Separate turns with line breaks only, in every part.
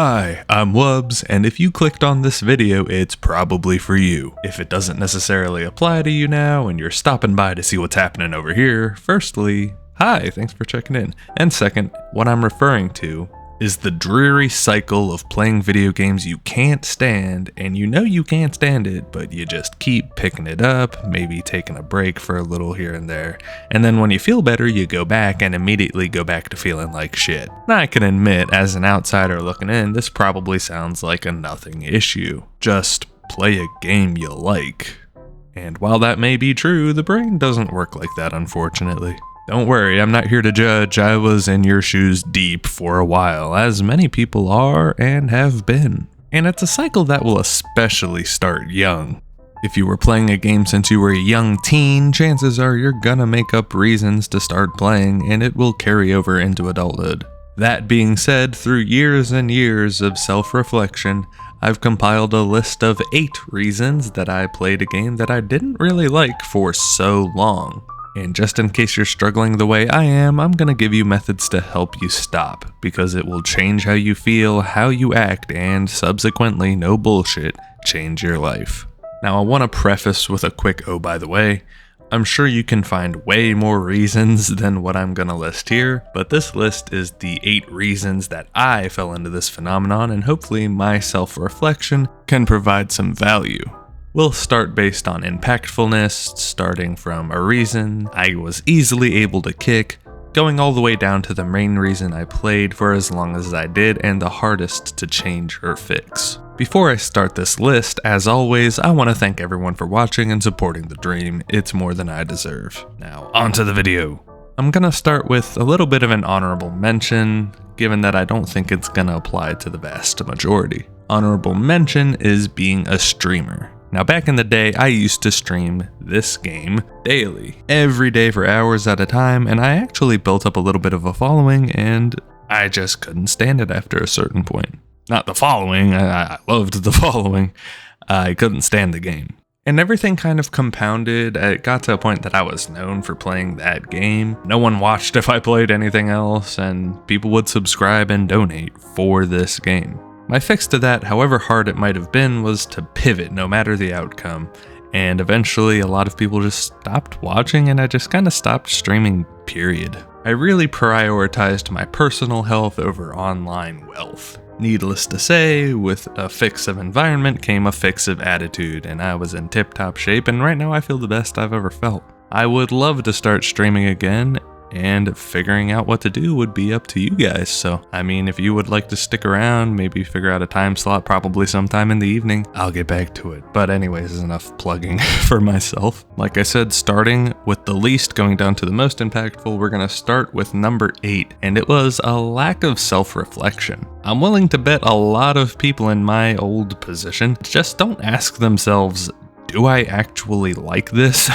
Hi, I'm Wubs, and if you clicked on this video, it's probably for you. If it doesn't necessarily apply to you now and you're stopping by to see what's happening over here, firstly, hi, thanks for checking in. And second, what I'm referring to is the dreary cycle of playing video games you can't stand, and you know you can't stand it, but you just keep picking it up, maybe taking a break for a little here and there, and then when you feel better, you go back and immediately go back to feeling like shit. Now I can admit, as an outsider looking in, this probably sounds like a nothing issue. Just play a game you like. And while that may be true, the brain doesn't work like that, unfortunately. Don't worry, I'm not here to judge. I was in your shoes deep for a while, as many people are and have been. And it's a cycle that will especially start young. If you were playing a game since you were a young teen, chances are you're gonna make up reasons to start playing, and it will carry over into adulthood. That being said, through years and years of self-reflection, I've compiled a list of 8 reasons that I played a game that I didn't really like for so long. And just in case you're struggling the way I am, I'm gonna give you methods to help you stop, because it will change how you feel, how you act, and subsequently, no bullshit, change your life. Now I want to preface with a quick oh by the way, I'm sure you can find way more reasons than what I'm gonna list here, but this list is the 8 reasons that I fell into this phenomenon, and hopefully my self-reflection can provide some value. We'll start based on impactfulness, starting from a reason I was easily able to kick, going all the way down to the main reason I played for as long as I did and the hardest to change or fix. Before I start this list, as always, I want to thank everyone for watching and supporting the dream. It's more than I deserve. Now, on to the video. I'm gonna start with a little bit of an honorable mention, given that I don't think it's gonna apply to the vast majority. Honorable mention is being a streamer. Now back in the day, I used to stream this game daily, every day for hours at a time, and I actually built up a little bit of a following, and I just couldn't stand it after a certain point. Not the following, I loved the following, I couldn't stand the game. And everything kind of compounded. It got to a point that I was known for playing that game. No one watched if I played anything else, and people would subscribe and donate for this game. My fix to that, however hard it might have been, was to pivot no matter the outcome, and eventually a lot of people just stopped watching and I just kind of stopped streaming, period. I really prioritized my personal health over online wealth. Needless to say, with a fix of environment came a fix of attitude, and I was in tip-top shape, and right now I feel the best I've ever felt. I would love to start streaming again, and figuring out what to do would be up to you guys. So, I mean, if you would like to stick around, maybe figure out a time slot, probably sometime in the evening, I'll get back to it. But anyways, enough plugging for myself. Like I said, starting with the least, going down to the most impactful, we're gonna start with number 8, and it was a lack of self-reflection. I'm willing to bet a lot of people in my old position just don't ask themselves, do I actually like this?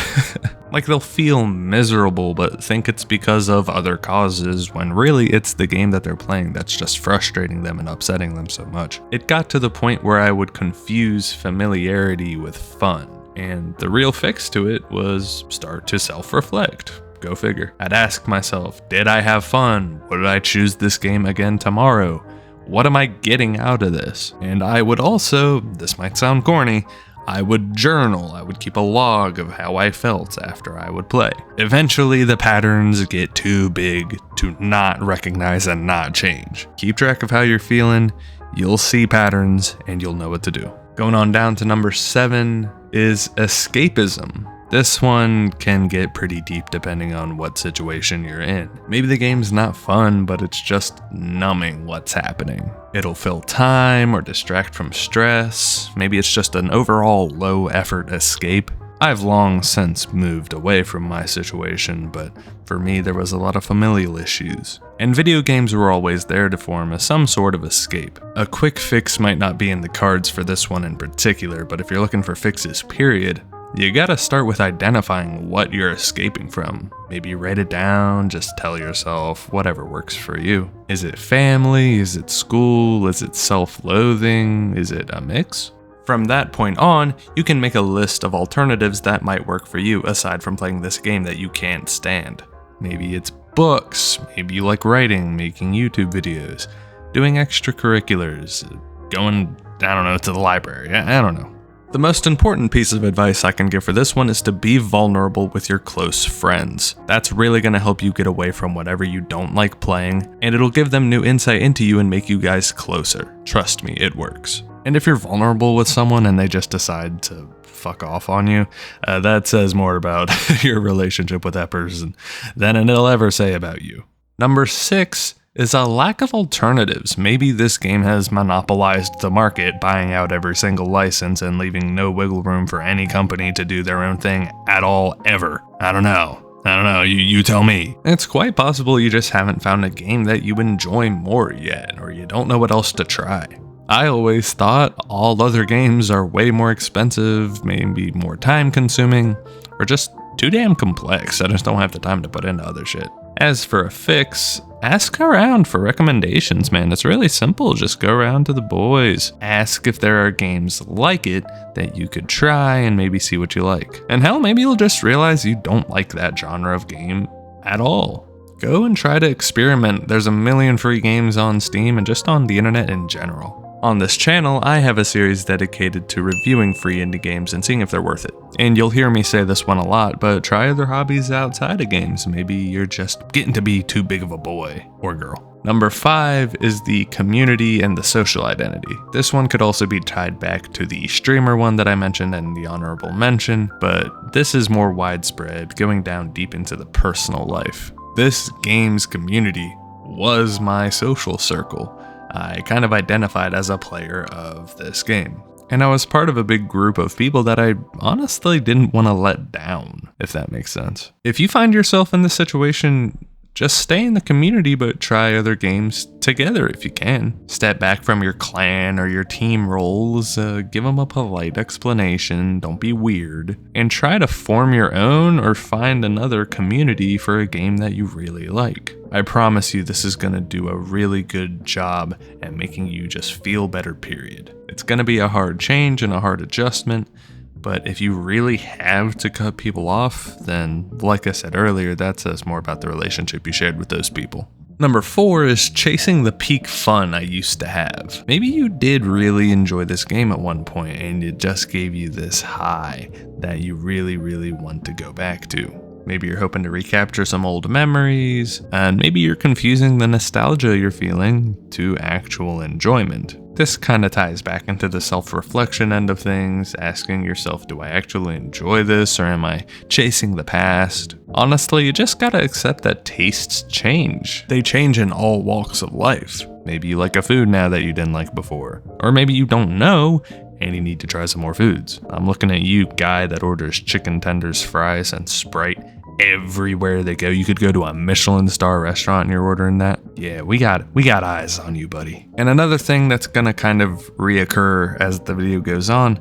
Like they'll feel miserable but think it's because of other causes, when really it's the game that they're playing that's just frustrating them and upsetting them so much. It got to the point where I would confuse familiarity with fun, and the real fix to it was start to self-reflect. Go figure. I'd ask myself, did I have fun? Would I choose this game again tomorrow? What am I getting out of this? And I would also, this might sound corny, I would journal. I would keep a log of how I felt after I would play. Eventually, the patterns get too big to not recognize and not change. Keep track of how you're feeling, you'll see patterns, and you'll know what to do. Going on down to number 7 is escapism. This one can get pretty deep depending on what situation you're in. Maybe the game's not fun, but it's just numbing what's happening. It'll fill time or distract from stress. Maybe it's just an overall low effort escape. I've long since moved away from my situation, but for me there was a lot of familial issues. And video games were always there to form as some sort of escape. A quick fix might not be in the cards for this one in particular, but if you're looking for fixes, period, you gotta start with identifying what you're escaping from. Maybe write it down, just tell yourself, whatever works for you. Is it family? Is it school? Is it self-loathing? Is it a mix? From that point on, you can make a list of alternatives that might work for you aside from playing this game that you can't stand. Maybe it's books, maybe you like writing, making YouTube videos. doing extracurriculars, going, I don't know, to the library. I don't know. The most important piece of advice I can give for this one is to be vulnerable with your close friends. That's really going to help you get away from whatever you don't like playing, and it'll give them new insight into you and make you guys closer. Trust me, it works. And if you're vulnerable with someone and they just decide to fuck off on you, that says more about your relationship with that person than it'll ever say about you. Number 6 is a lack of alternatives. Maybe this game has monopolized the market, buying out every single license and leaving no wiggle room for any company to do their own thing at all, ever. I don't know, you tell me. It's quite possible you just haven't found a game that you enjoy more yet, or you don't know what else to try. I always thought all other games are way more expensive, maybe more time consuming, or just too damn complex. I just don't have the time to put into other shit. As for a fix, ask around for recommendations, man. It's really simple. Just go around to the boys. Ask if there are games like it that you could try and maybe see what you like. And hell, maybe you'll just realize you don't like that genre of game at all. Go and try to experiment. There's a million free games on Steam and just on the internet in general. On this channel, I have a series dedicated to reviewing free indie games and seeing if they're worth it. And you'll hear me say this one a lot, but try other hobbies outside of games. Maybe you're just getting to be too big of a boy or girl. Number 5 is the community and the social identity. This one could also be tied back to the streamer one that I mentioned and the honorable mention, but this is more widespread, going down deep into the personal life. This game's community was my social circle. I kind of identified as a player of this game. And I was part of a big group of people that I honestly didn't want to let down, if that makes sense. If you find yourself in this situation, just stay in the community, but try other games together if you can. Step back from your clan or your team roles, give them a polite explanation, don't be weird, and try to form your own or find another community for a game that you really like. I promise you this is gonna do a really good job at making you just feel better, period. It's gonna be a hard change and a hard adjustment, but if you really have to cut people off, then like I said earlier, that says more about the relationship you shared with those people. Number 4 is chasing the peak fun I used to have. Maybe you did really enjoy this game at one point and it just gave you this high that you really, really want to go back to. Maybe you're hoping to recapture some old memories, and maybe you're confusing the nostalgia you're feeling to actual enjoyment. This kind of ties back into the self-reflection end of things, asking yourself, do I actually enjoy this, or am I chasing the past? Honestly, you just gotta accept that tastes change. They change in all walks of life. Maybe you like a food now that you didn't like before, or maybe you don't know and you need to try some more foods. I'm looking at you, guy that orders chicken tenders, fries, and Sprite everywhere they go. You could go to a Michelin star restaurant and you're ordering that. Yeah, we got eyes on you, buddy. And another thing that's gonna kind of reoccur as the video goes on,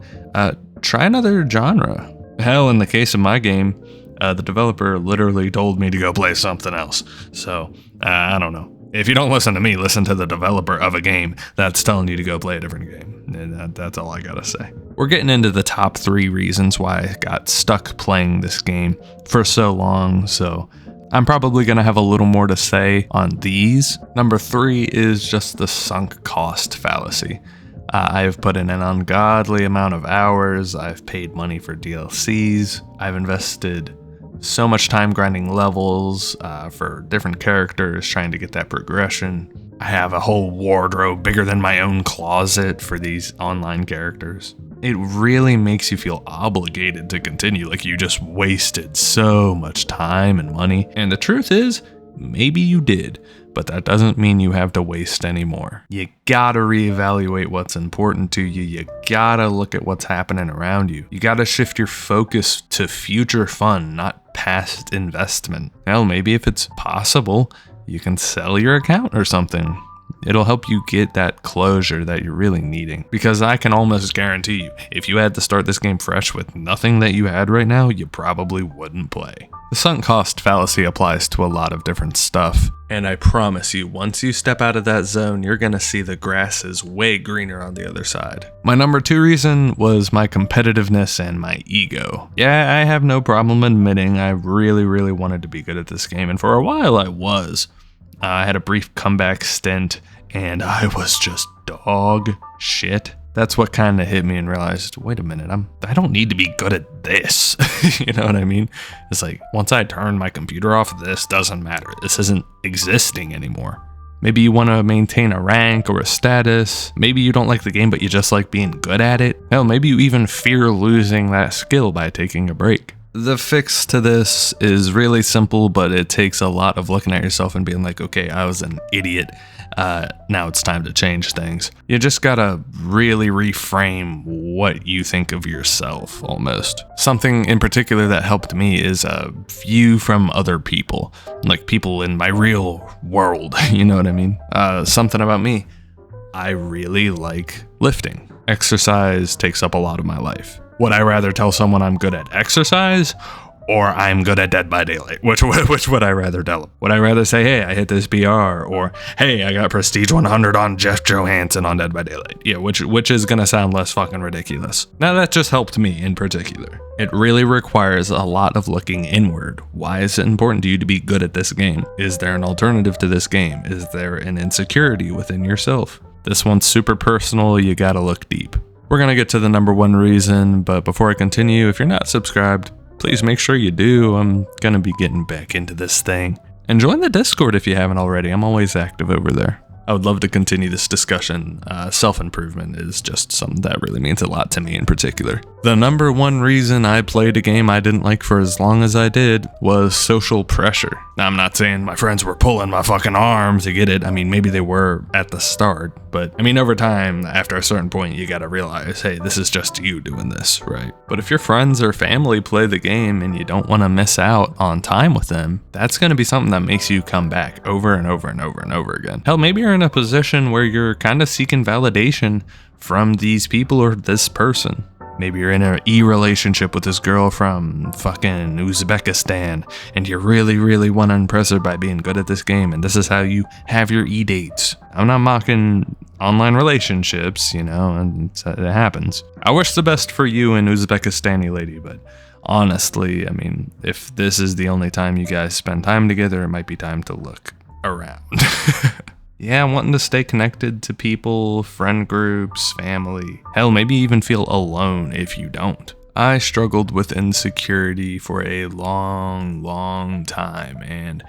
try another genre. Hell, in the case of my game, the developer literally told me to go play something else. So, I don't know. If you don't listen to me, listen to the developer of a game that's telling you to go play a different game. And that's all I gotta say. We're getting into the top 3 reasons why I got stuck playing this game for so long, so I'm probably gonna have a little more to say on these. Number 3 is just the sunk cost fallacy. I've put in an ungodly amount of hours, I've paid money for DLCs, I've invested so much time grinding levels for different characters, trying to get that progression. I have a whole wardrobe bigger than my own closet for these online characters. It really makes you feel obligated to continue, like you just wasted so much time and money. And the truth is, maybe you did, but that doesn't mean you have to waste any more. You gotta reevaluate what's important to you. You gotta look at what's happening around you. You gotta shift your focus to future fun, not past investment. Hell, maybe if it's possible, you can sell your account or something. It'll help you get that closure that you're really needing. Because I can almost guarantee you, if you had to start this game fresh with nothing that you had right now, you probably wouldn't play. The sunk cost fallacy applies to a lot of different stuff. And I promise you, once you step out of that zone, you're gonna see the grass is way greener on the other side. My number 2 reason was my competitiveness and my ego. Yeah, I have no problem admitting I really, really wanted to be good at this game, and for a while I was. I had a brief comeback stint and I was just dog shit. That's what kind of hit me and realized, wait a minute, I don't need to be good at this. You know what I mean? It's like, once I turn my computer off, this doesn't matter. This isn't existing anymore. Maybe you want to maintain a rank or a status. Maybe you don't like the game, but you just like being good at it. Hell, maybe you even fear losing that skill by taking a break. The fix to this is really simple, but it takes a lot of looking at yourself and being like, okay, I was an idiot. Now it's time to change things. You just gotta really reframe what you think of yourself, almost. Something in particular that helped me is a view from other people, like people in my real world, you know what I mean? Something about me, I really like lifting. Exercise takes up a lot of my life. Would I rather tell someone I'm good at exercise or I'm good at Dead by Daylight? Which would I rather tell them? Would I rather say, hey, I hit this BR, or hey, I got Prestige 100 on Jeff Johansson on Dead by Daylight? Yeah, which is gonna sound less fucking ridiculous. Now that just helped me in particular. It really requires a lot of looking inward. Why is it important to you to be good at this game? Is there an alternative to this game? Is there an insecurity within yourself? This one's super personal, you gotta look deep. We're gonna get to the number one reason, but before I continue, if you're not subscribed, please make sure you do. I'm gonna be getting back into this thing. And join the Discord if you haven't already. I'm always active over there. I would love to continue this discussion. Self-improvement is just something that really means a lot to me in particular. The number one reason I played a game I didn't like for as long as I did was social pressure. Now, I'm not saying my friends were pulling my fucking arm to get it. I mean, maybe they were at the start, but I mean, over time, after a certain point, you gotta realize, hey, this is just you doing this, right? But if your friends or family play the game and you don't wanna miss out on time with them, that's gonna be something that makes you come back over and over and over and over again. Hell, maybe you're in a position where you're kind of seeking validation from these people or this person. Maybe you're in an e-relationship with this girl from fucking Uzbekistan and you really want to impress her by being good at this game, and this is how you have your e-dates. I'm not mocking online relationships, you know, and it happens. I wish the best for you and Uzbekistani lady, but honestly, I mean, if this is the only time you guys spend time together, it might be time to look around. Yeah, wanting to stay connected to people, friend groups, family. Hell, maybe even feel alone if you don't. I struggled with insecurity for a long time, and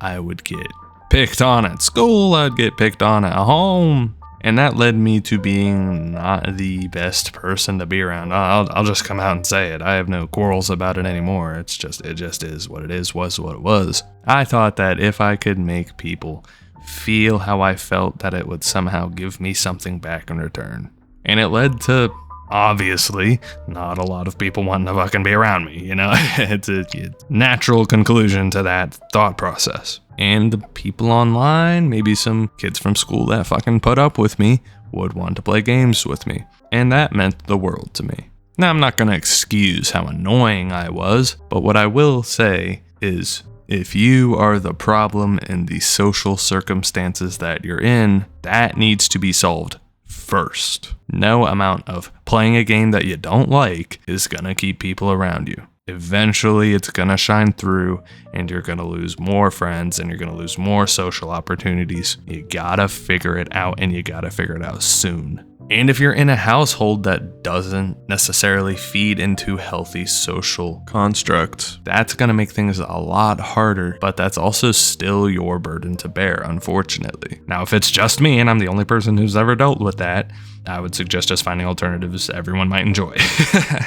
I would get picked on at school, I'd get picked on at home, and that led me to being not the best person to be around. I'll just come out and say it. I have no quarrels about it anymore. It just is what it is, was what it was. I thought that if I could make people feel how I felt, that it would somehow give me something back in return. And it led to, obviously, not a lot of people wanting to fucking be around me, you know? It's a natural conclusion to that thought process. And the people online, maybe some kids from school that fucking put up with me, would want to play games with me. And that meant the world to me. Now, I'm not gonna excuse how annoying I was, but what I will say is, if you are the problem in the social circumstances that you're in, that needs to be solved first. No amount of playing a game that you don't like is gonna keep people around you. Eventually, it's gonna shine through, and you're gonna lose more friends, and you're gonna lose more social opportunities. You gotta figure it out, and you gotta figure it out soon. And if you're in a household that doesn't necessarily feed into healthy social constructs, that's going to make things a lot harder, but that's also still your burden to bear, unfortunately. Now, if it's just me and I'm the only person who's ever dealt with that, I would suggest just finding alternatives everyone might enjoy.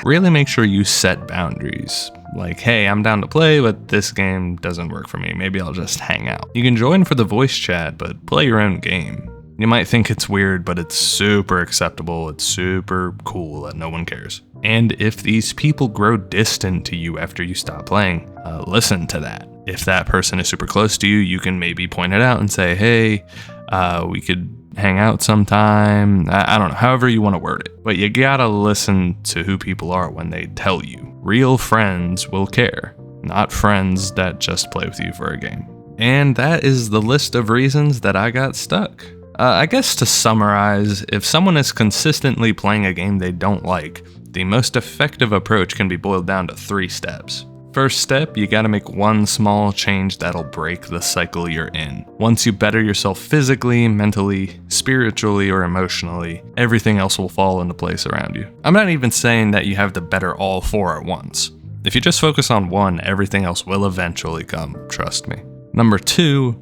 Really make sure you set boundaries. Like, hey, I'm down to play, but this game doesn't work for me. Maybe I'll just hang out. You can join for the voice chat, but play your own game. You might think it's weird, but it's super acceptable. It's super cool that no one cares. And if these people grow distant to you after you stop playing, listen to that. If that person is super close to you, you can maybe point it out and say, hey, we could hang out sometime. I don't know, however you want to word it. But you gotta listen to who people are when they tell you. Real friends will care, not friends that just play with you for a game. And that is the list of reasons that I got stuck. I guess to summarize, if someone is consistently playing a game they don't like, the most effective approach can be boiled down to 3 steps. First step, you gotta make one small change that'll break the cycle you're in. Once you better yourself physically, mentally, spiritually, or emotionally, everything else will fall into place around you. I'm not even saying that you have to better all four at once. If you just focus on one, everything else will eventually come, trust me. Number 2,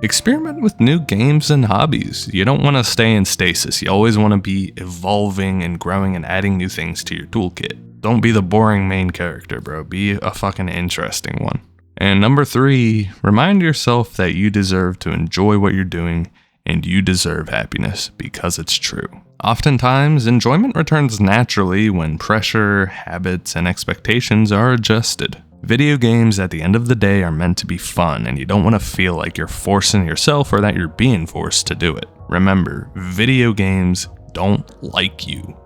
experiment with new games and hobbies. You don't want to stay in stasis. You always want to be evolving and growing and adding new things to your toolkit. Don't be the boring main character, bro. Be a fucking interesting one. And number 3, remind yourself that you deserve to enjoy what you're doing and you deserve happiness because it's true. Oftentimes, enjoyment returns naturally when pressure, habits, and expectations are adjusted. Video games at the end of the day are meant to be fun, and you don't want to feel like you're forcing yourself or that you're being forced to do it. Remember, video games don't like you.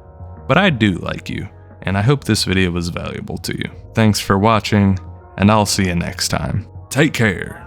But I do like you, and I hope this video was valuable to you. Thanks for watching, and I'll see you next time. Take care.